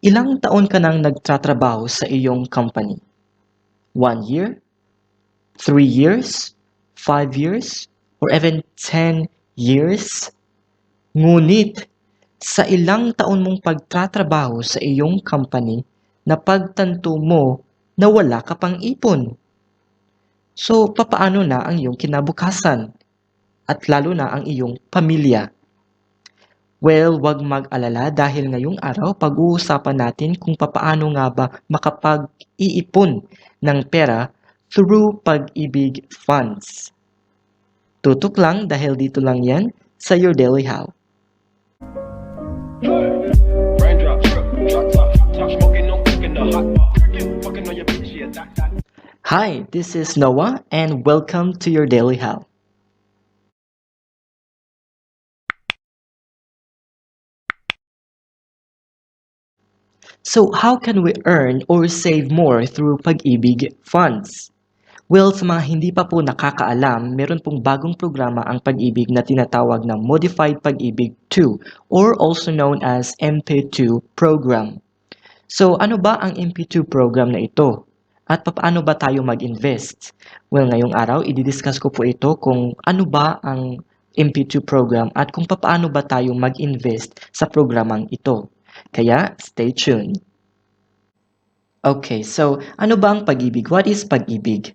Ilang taon ka nang nagtatrabaho sa iyong company? 1 year? 3 years? 5 years? Or even 10 years? Ngunit, sa ilang taon mong pagtatrabaho sa iyong company, napagtanto mo na wala ka pang ipon. So, papaano na ang iyong kinabukasan? At lalo na ang iyong pamilya? Well, wag mag-alala dahil ngayong araw pag-uusapan natin kung papaano nga ba makapag-iipon ng pera through Pag IBIG Funds. Tutok lang dahil dito lang yan sa Your Daily How. Hi, this is Noah and welcome to Your Daily How. So how can we earn or save more through Pag IBIG Funds? Well, sa mga hindi pa po nakakaalam, meron pong bagong programa ang Pag-ibig na tinatawag na Modified Pag-ibig 2 or also known as MP2 program. So ano ba ang MP2 program na ito? At paano ba tayo mag-invest? Well, ngayong araw, i-discuss ko po ito kung ano ba ang MP2 program at kung paano ba tayo mag-invest sa programang ito. Kaya, stay tuned. Okay, so ano ba ang pag-ibig? What is pag-ibig?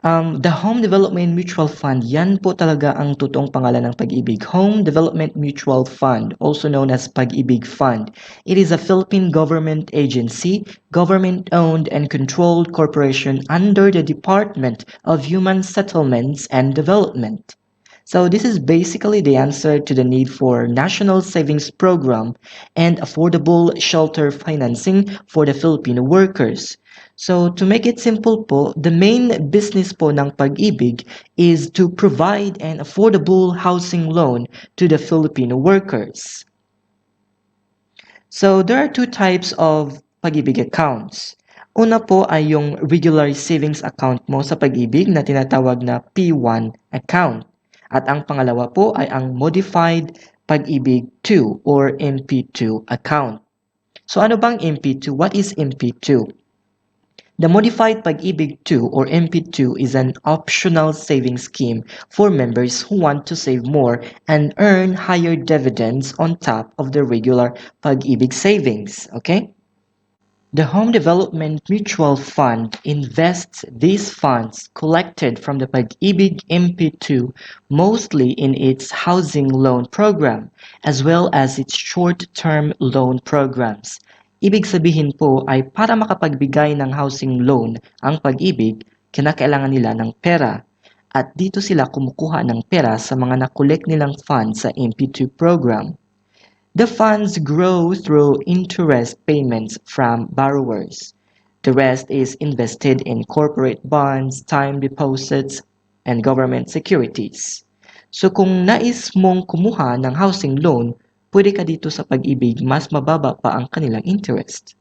The Home Development Mutual Fund, yan po talaga ang totoong pangalan ng Pag-ibig. Home Development Mutual Fund, also known as Pag-ibig Fund. It is a Philippine government agency, government-owned and controlled corporation under the Department of Human Settlements and Development. So this is basically the answer to the need for national savings program and affordable shelter financing for the Filipino workers. So to make it simple po, the main business po ng Pag-ibig is to provide an affordable housing loan to the Filipino workers. So there are two types of Pag-ibig accounts. Una po ay yung regular savings account mo sa Pag-ibig na tinatawag na P1 account. At ang pangalawa po ay ang Modified Pag-ibig 2 or MP2 account. So ano bang MP2? What is MP2? The Modified Pag-ibig 2 or MP2 is an optional savings scheme for members who want to save more and earn higher dividends on top of the regular Pag-ibig savings. Okay? The Home Development Mutual Fund invests these funds collected from the Pag IBIG MP2 mostly in its housing loan program as well as its short-term loan programs. Ibig sabihin po ay para makapagbigay ng housing loan ang Pag-ibig, kinakailangan nila ng pera at dito sila kumukuha ng pera sa mga nakolek nilang funds sa MP2 program. The funds grow through interest payments from borrowers. The rest is invested in corporate bonds, time deposits, and government securities. So kung nais mong kumuha ng housing loan, pwede ka dito sa Pag-ibig, mas mababa pa ang kanilang interest.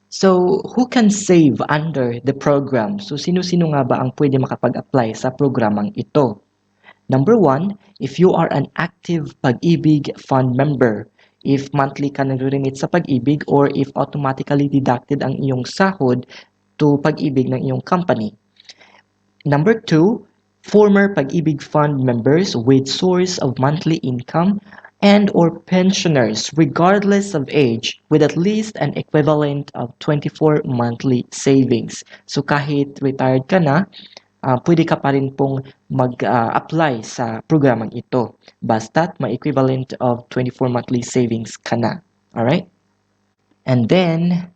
So, who can save under the program? So, sino-sino nga ba ang pwede makapag-apply sa programang ito? Number 1, if you are an active Pag-ibig fund member, if monthly ka nag-remit sa Pag-ibig or if automatically deducted ang iyong sahod to Pag-ibig ng iyong company. Number 2, former Pag-ibig fund members with source of monthly income and or pensioners regardless of age with at least an equivalent of 24 monthly savings. So kahit retired ka na, pwede ka pa rin pong mag-apply sa programang ito. Basta't may equivalent of 24 monthly savings ka na. Alright? And then,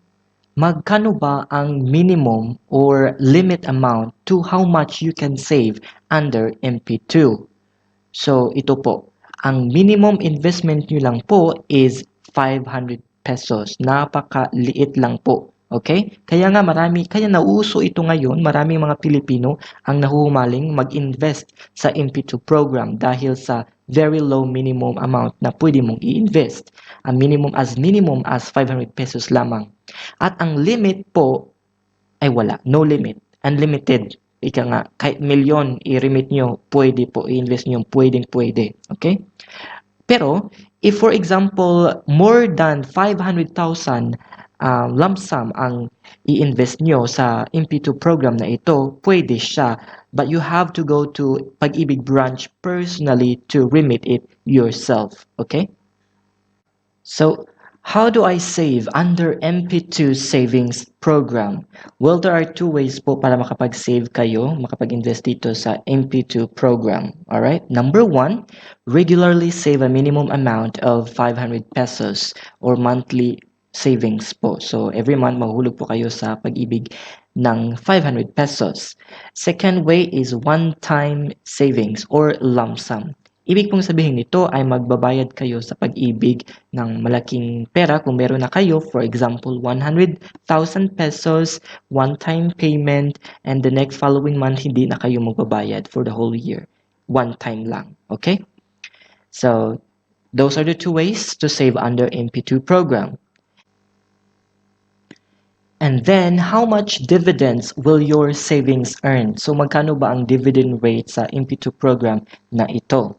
magkano ba ang minimum or limit amount to how much you can save under MP2? So, ito po. Ang minimum investment nyo lang po is 500 pesos. Napakaliit lang po. Okay? Kaya nauuso ito ngayon, maraming mga Pilipino ang nahuhumaling mag-invest sa MP2 program dahil sa very low minimum amount na pwede mong i-invest. Ang minimum as 500 pesos lamang. At ang limit po ay wala, no limit, unlimited. Ika nga, kahit milyon i-remit nyo, pwede po i-invest nyo, pwede. Okay? Pero, If for example, more than 500,000 lump sum ang i-invest nyo sa MP2 program na ito, pwede siya. But you have to go to Pag-ibig branch personally to remit it yourself. Okay? So, how do I save under MP2 Savings Program? Well, there are two ways po para makapag-save kayo, makapag-invest dito sa MP2 program. Alright? Number one, regularly save a minimum amount of 500 pesos or monthly savings po. So, every month mahuhulog po kayo sa Pag-ibig ng 500 pesos. Second way is one-time savings or lump sum. Ibig pong sabihin nito ay magbabayad kayo sa Pag-ibig ng malaking pera kung meron na kayo, for example, 100,000 pesos, one-time payment, and the next following month hindi na kayo magbabayad for the whole year. One time lang, okay? So, those are the two ways to save under MP2 program. And then, how much dividends will your savings earn? So, magkano ba ang dividend rate sa MP2 program na ito?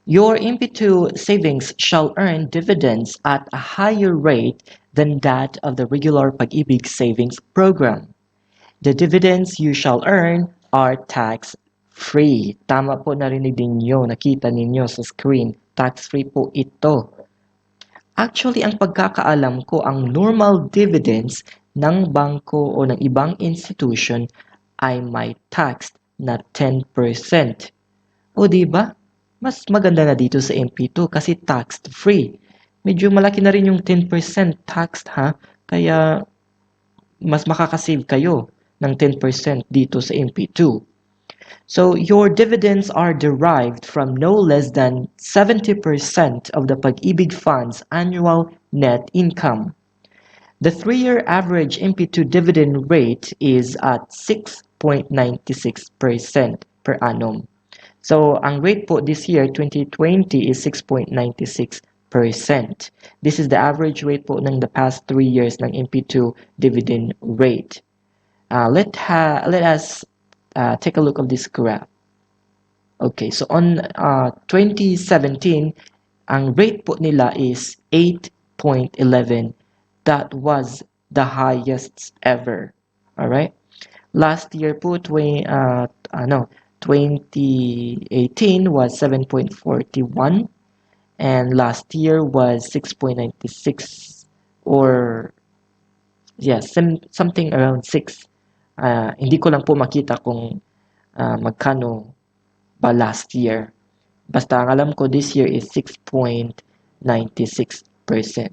Your MP2 savings shall earn dividends at a higher rate than that of the regular Pag-ibig savings program. The dividends you shall earn are tax-free. Tama po, narinig ninyo, nakita ninyo sa screen. Tax-free po ito. Actually, ang pagkakaalam ko, ang normal dividends ng bangko o ng ibang institution ay may tax na 10%. O di ba? Mas maganda na dito sa MP2 kasi tax-free. Medyo malaki na rin yung 10% taxed ha. Kaya mas makakasave kayo ng 10% dito sa MP2. So your dividends are derived from no less than 70% of the Pag-ibig Fund's annual net income. The 3-year average MP2 dividend rate is at 6.96% per annum. So, ang rate po this year, 2020, is 6.96%. This is the average rate po ng the past 3 years ng MP2 dividend rate. Let us take a look of this graph. Okay, so on 2017, ang rate po nila is 8.11. That was the highest ever. Alright? Last year po, 2018 was 7.41 and last year was 6.96 or something around 6. Hindi ko lang po makita kung magkano ba last year. Basta ang alam ko this year is 6.96%.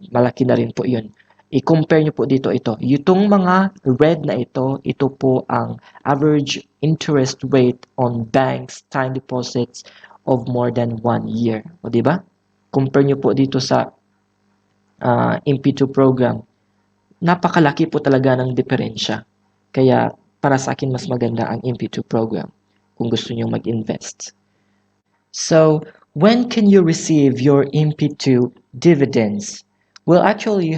Malaki na rin po yun. I-compare nyo po dito ito. Itong mga red na ito po ang average interest rate on banks time deposits of more than 1 year. O diba? Compare nyo po dito sa MP2 program. Napakalaki po talaga ng diferensya. Kaya para sa akin mas maganda ang MP2 program kung gusto nyo mag-invest. So, when can you receive your MP2 dividends? Well, actually,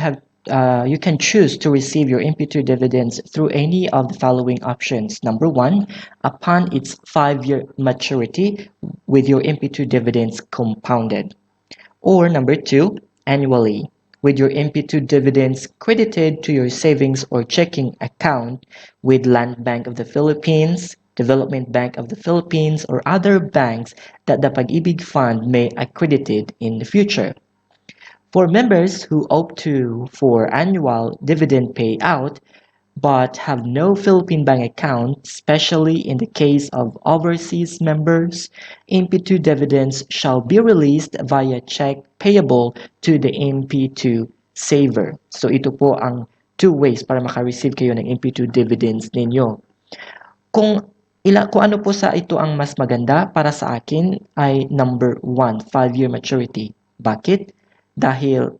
you can choose to receive your MP2 dividends through any of the following options. Number one, upon its 5-year maturity with your MP2 dividends compounded. Or number two, annually with your MP2 dividends credited to your savings or checking account with Land Bank of the Philippines, Development Bank of the Philippines, or other banks that the Pag-ibig Fund may accredited in the future. For members who opt for annual dividend payout but have no Philippine bank account, especially in the case of overseas members, MP2 dividends shall be released via check payable to the MP2 saver. So ito po ang two ways para maka-receive kayo ng MP2 dividends ninyo. Kung ano po sa ito ang mas maganda para sa akin ay number 1, 5-year maturity. Bakit? Dahil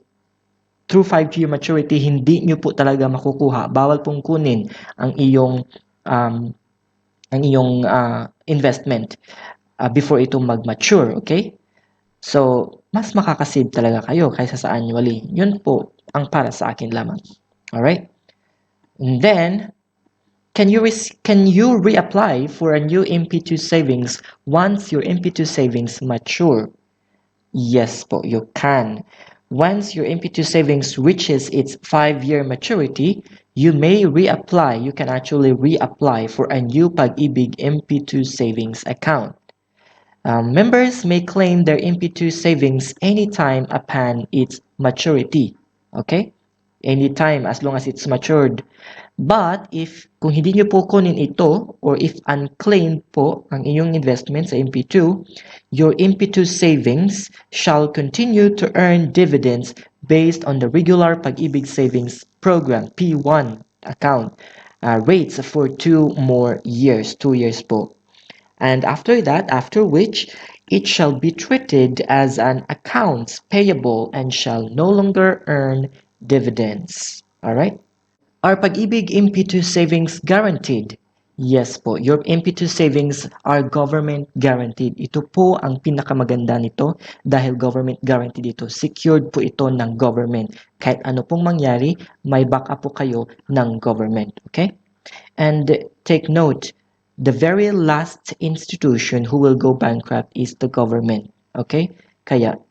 through 5-year maturity, hindi nyo po talaga makukuha. Bawal pong kunin ang iyong investment before ito mag-mature, okay? So, mas makakasave talaga kayo kaysa sa annually. Yun po ang para sa akin lamang. Alright? And then, can you reapply for a new MP2 savings once your MP2 savings mature? Yes po, you can. Once your MP2 savings reaches its 5-year maturity, you may reapply. You can actually reapply for a new Pag IBIG MP2 savings account. Members may claim their MP2 savings anytime upon its maturity. Okay? Anytime as long as it's matured. But if kung hindi nyo po kunin ito or if unclaimed po ang inyong investment sa MP2, your MP2 savings shall continue to earn dividends based on the regular Pag IBIG Savings Program P1 account rates for 2 years po. And after that, after which it shall be treated as an accounts payable and shall no longer earn dividends. Alright? Are Pag IBIG MP2 savings guaranteed? Yes po, your MP2 savings are government guaranteed. Ito po ang pinakamaganda nito dahil government guaranteed ito. Secured po ito ng government. Kahit ano pong mangyari, may backup po kayo ng government. Okay? And take note, the very last institution who will go bankrupt is the government. Okay? Kaya,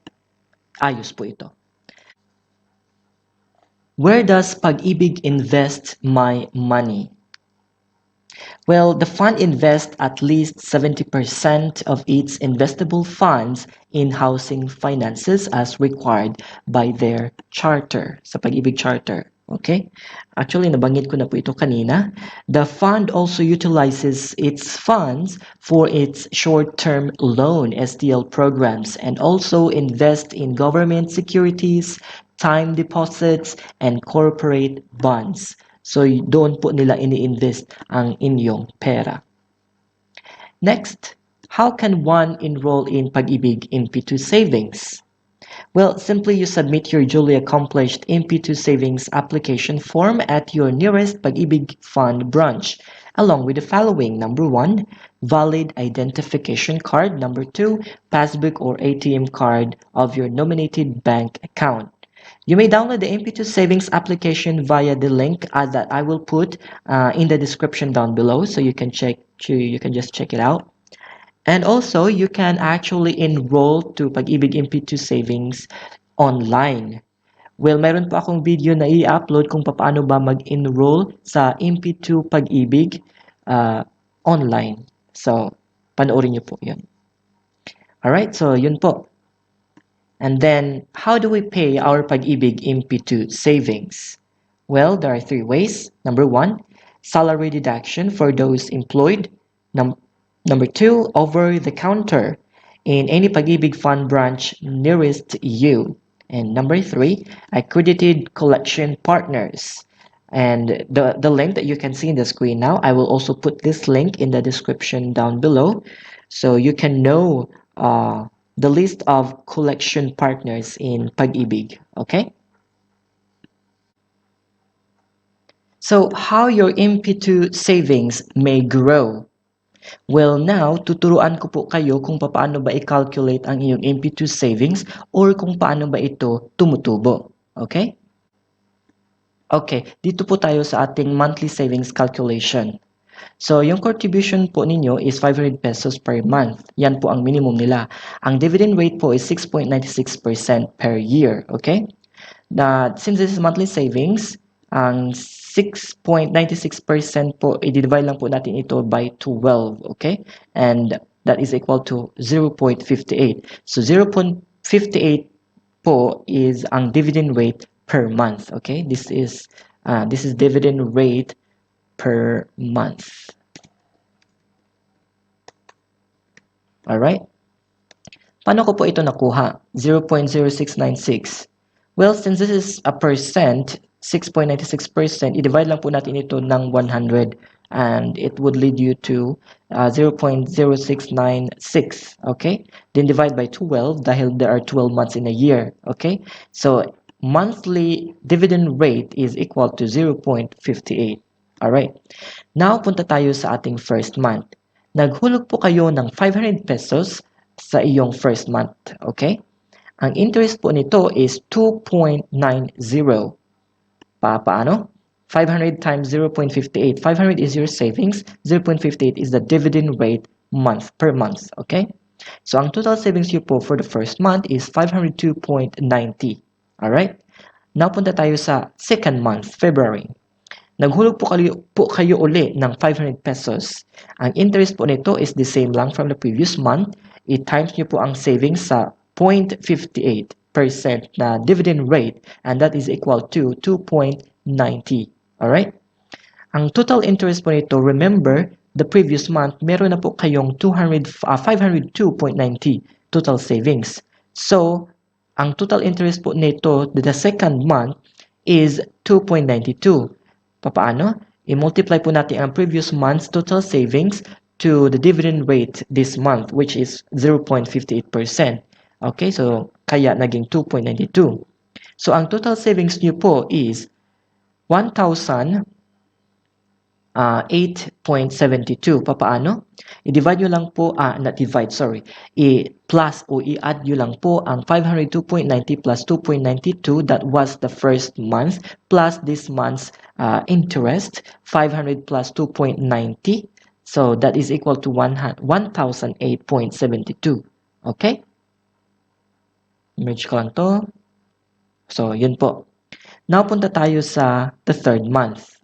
ayos po ito. Where does Pag IBIG invest my money? Well, the fund invests at least 70% of its investable funds in housing finances as required by their charter, sa Pag IBIG Charter. Okay? Actually, nabanggit ko na po ito kanina. The fund also utilizes its funds for its short-term loan STL programs and also invest in government securities, time deposits, and corporate bonds. So, doon po nila ini-invest ang inyong pera. Next, how can one enroll in Pag IBIG MP2 Savings? Well, simply you submit your duly accomplished MP2 Savings application form at your nearest Pag IBIG Fund branch, along with the following. Number 1, valid identification card. Number 2, passbook or ATM card of your nominated bank account. You may download the MP2 Savings application via the link that I will put in the description down below, so you can just check it out. And also, you can actually enroll to Pag IBIG MP2 Savings online. Well, mayroon po akong video na i-upload kung paano ba mag-enroll sa MP2 Pag IBIG online. So, panoorin niyo po yun. Alright, so yun po. And then, how do we pay our Pag IBIG MP2 savings? Well, there are 3 ways. Number 1, salary deduction for those employed. Number 2, over the counter in any Pag IBIG Fund branch nearest you. And number 3, accredited collection partners. And the link that you can see in the screen now, I will also put this link in the description down below so you can know the list of collection partners in Pag IBIG. Okay? So, how your MP2 savings may grow. Well, now, tuturuan ko po kayo kung paano ba i-calculate ang iyong MP2 savings or kung paano ba ito tumutubo. Okay? Okay, dito po tayo sa ating monthly savings calculation. So, yung contribution po ninyo is 500 pesos per month. Yan po ang minimum nila. Ang dividend rate po is 6.96% per year. Okay? Since this is monthly savings, ang 6.96% po, i-divide lang po natin ito by 12. Okay? And that is equal to 0.58. So, 0.58 po is ang dividend rate per month. Okay? This is dividend rate per month. Alright? Paano ko po ito nakuha? 0.0696. Well, since this is a percent, 6.96%, i-divide lang po natin ito ng 100 and it would lead you to 0.0696. Okay? Then divide by 12 dahil there are 12 months in a year. Okay? So, monthly dividend rate is equal to 0.58. Alright. Now, punta tayo sa ating first month. Naghulog po kayo ng 500 pesos sa iyong first month. Okay? Ang interest po nito is 2.90. Paano? 500 times 0.58. 500 is your savings. 0.58 is the dividend rate per month. Okay? So, ang total savings nyo po for the first month is 502.90. Alright? Now, punta tayo sa second month, February. Naghulog po kayo uli ng 500 pesos. Ang interest po nito is the same lang from the previous month. I-times nyo po ang savings sa 0.58% na dividend rate, and that is equal to 2.90. Alright? Ang total interest po nito, remember, the previous month, meron na po kayong 502.90 total savings. So, ang total interest po nito, the second month, is 2.92. Paano? I-multiply po natin ang previous month's total savings to the dividend rate this month, which is 0.58%. Okay, so kaya naging 2.92. So ang total savings nyo po is 1,008.72. Paano? I-divide nyo lang po, not divide, sorry. I-plus o i-add nyo lang po ang 502.90 plus 2.92, that was the first month, plus this month's interest, 500 plus 2.90. So that is equal to 1,008.72. Okay? Merge ko lang to. So, yun po. Now, punta tayo sa the third month.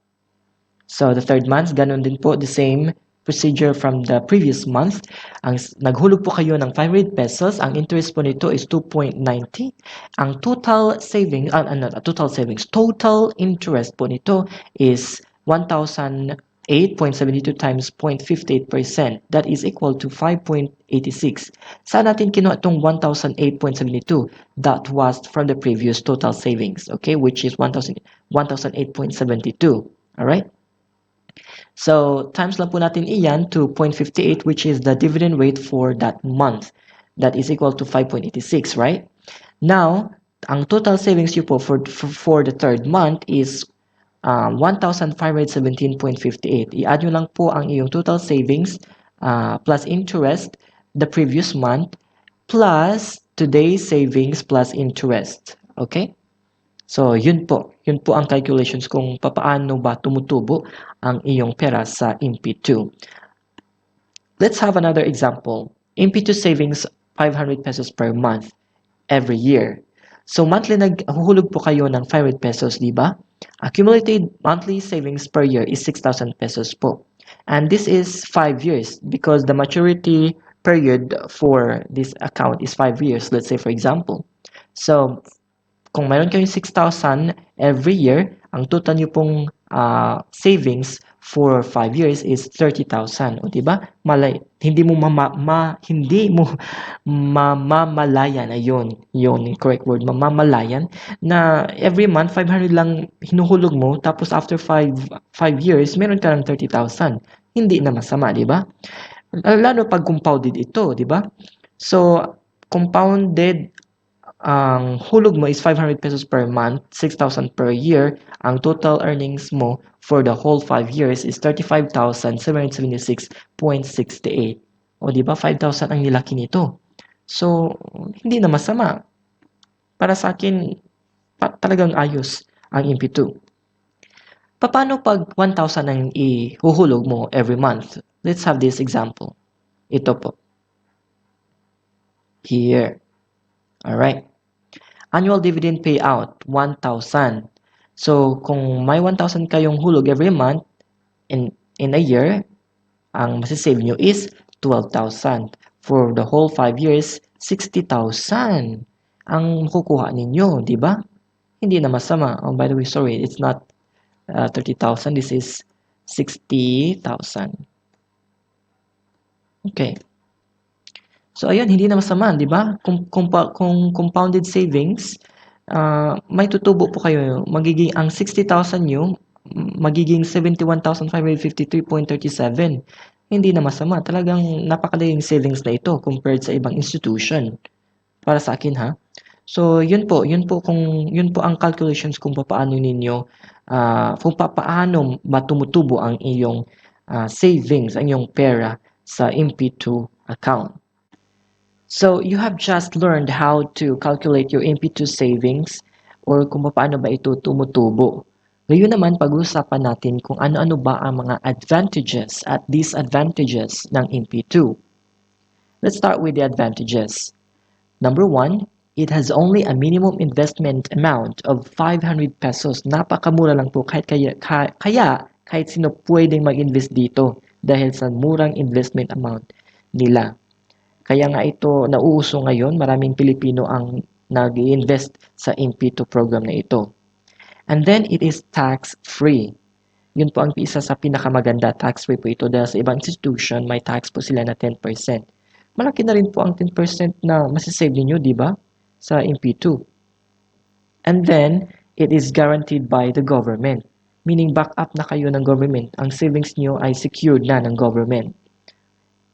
So, the third month, ganun din po, the same procedure from the previous month. Ang naghulog po kayo ng 500 pesos. Ang interest po nito is 2.90. Ang total savings, total interest po nito is 1,008.72 times 0.58%. That is equal to 5.86. Saan natin kinuha itong 1,008.72? That was from the previous total savings, okay, which is 1,008.72. Alright? So, times lang po natin iyan to 0.58, which is the dividend rate for that month. That is equal to 5.86, right? Now, ang total savings nyo po for the third month is 1,517.58. I-add nyo lang po ang iyong total savings plus interest the previous month plus today's savings plus interest. Okay? So, yun po. Yun po ang calculations kung paano ba tumutubo ang iyong pera sa MP2. Let's have another example. MP2 savings 500 pesos per month every year. So, monthly naghuhulog po kayo ng 500 pesos, di ba? Accumulated monthly savings per year is 6,000 pesos po. And this is 5 years because the maturity period for this account is 5 years, let's say for example. So, kung mayroon kayong 6,000 every year, ang total nyo pong savings for 5 years is 30,000. O diba? Hindi mo mamamalayan, ayun, yung correct word, mamamalayan, na every month 500 lang hinuhulog mo, tapos after 5 years, meron ka ng 30,000. Hindi na masama, diba? Lalo pag compounded ito, diba? So, compounded, ang hulog mo is 500 pesos per month, 6,000 per year. Ang total earnings mo for the whole 5 years is 35,776.68. O di ba 5,000 ang nilaki nito. So, hindi na masama. Para sa akin, talagang ayos ang MP2. Paano pag 1,000 ang ihuhulog mo every month? Let's have this example. Ito po. Here. Alright. Annual dividend payout, 1,000. So, kung may 1,000 kayong hulog every month, in a year, ang masisave nyo is 12,000. For the whole 5 years, 60,000 ang makukuha ninyo, di ba? Hindi na masama. Oh, by the way, sorry, it's not 30,000. This is 60,000. Okay. So, ayun, hindi na masama, di ba? Kung compounded savings, may tutubo po kayo. Ang 60,000 nyo, magiging 71,553.37. Hindi na masama. Talagang napakalaking savings na ito compared sa ibang institution. Para sa akin, ha? So, yun po ang calculations kung paano ninyo, kung paano matumutubo ang iyong savings, ang iyong pera sa MP2 account. So, you have just learned how to calculate your MP2 savings or kung paano ba ito tumutubo. Ngayon naman, pag-uusapan natin kung ano-ano ba ang mga advantages at disadvantages ng MP2. Let's start with the advantages. Number one, it has only a minimum investment amount of 500 pesos. Napakamura lang po kaya kahit sino pwedeng mag-invest dito dahil sa murang investment amount nila. Kaya nga ito nauuso ngayon, maraming Pilipino ang nag-invest sa MP2 program na ito. And then it is tax-free. Yun po ang isa sa pinakamaganda, tax-free po ito dahil sa ibang institution may tax po sila na 10%. Malaki na rin po ang 10% na masisave ninyo, di ba? Sa MP2. And then, it is guaranteed by the government. Meaning, back up na kayo ng government. Ang savings nyo ay secured na ng government.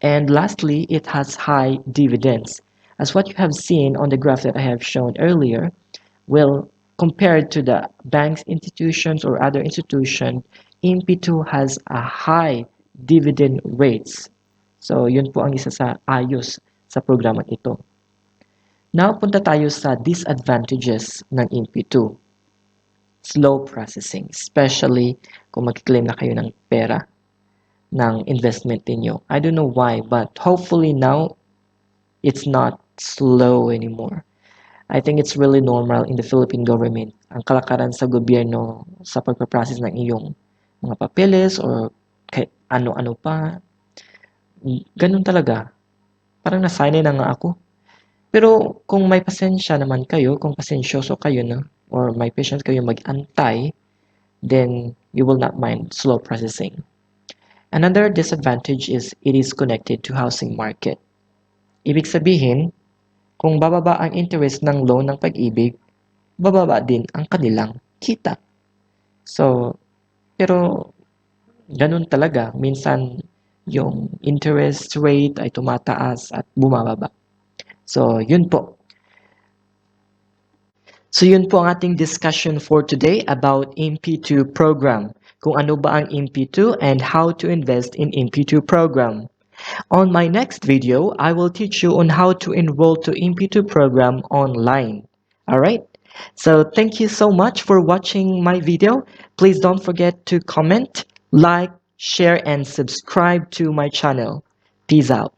And lastly, it has high dividends. As what you have seen on the graph that I have shown earlier, well, compared to the banks, institutions, or other institution, MP2 has a high dividend rates. So, yun po ang isa sa ayos sa programang ito. Now, punta tayo sa disadvantages ng MP2. Slow processing, especially kung mag-claim na kayo ng pera ng investment ninyo. I don't know why, but hopefully now, it's not slow anymore. I think it's really normal in the Philippine government. Ang kalakaran sa gobyerno sa pagpaprocess ng iyong mga papeles or kahit ano-ano pa. Ganun talaga. Parang nasanay na nga ako. Pero kung may pasensya naman kayo, kung pasensyoso kayo na, or may patience kayo mag-antay, then you will not mind slow processing. Another disadvantage is it is connected to housing market. Ibig sabihin, kung bababa ang interest ng loan ng Pag-ibig, bababa din ang kanilang kita. So, pero ganun talaga. Minsan, yung interest rate ay tumataas at bumababa. So, yun po. So, yun po ang ating discussion for today about MP2 program. Kung ano ba ang MP2 and how to invest in MP2 program. On my next video, I will teach you on how to enroll to MP2 program online. Alright? So thank you so much for watching my video. Please don't forget to comment, like, share, and subscribe to my channel. Peace out.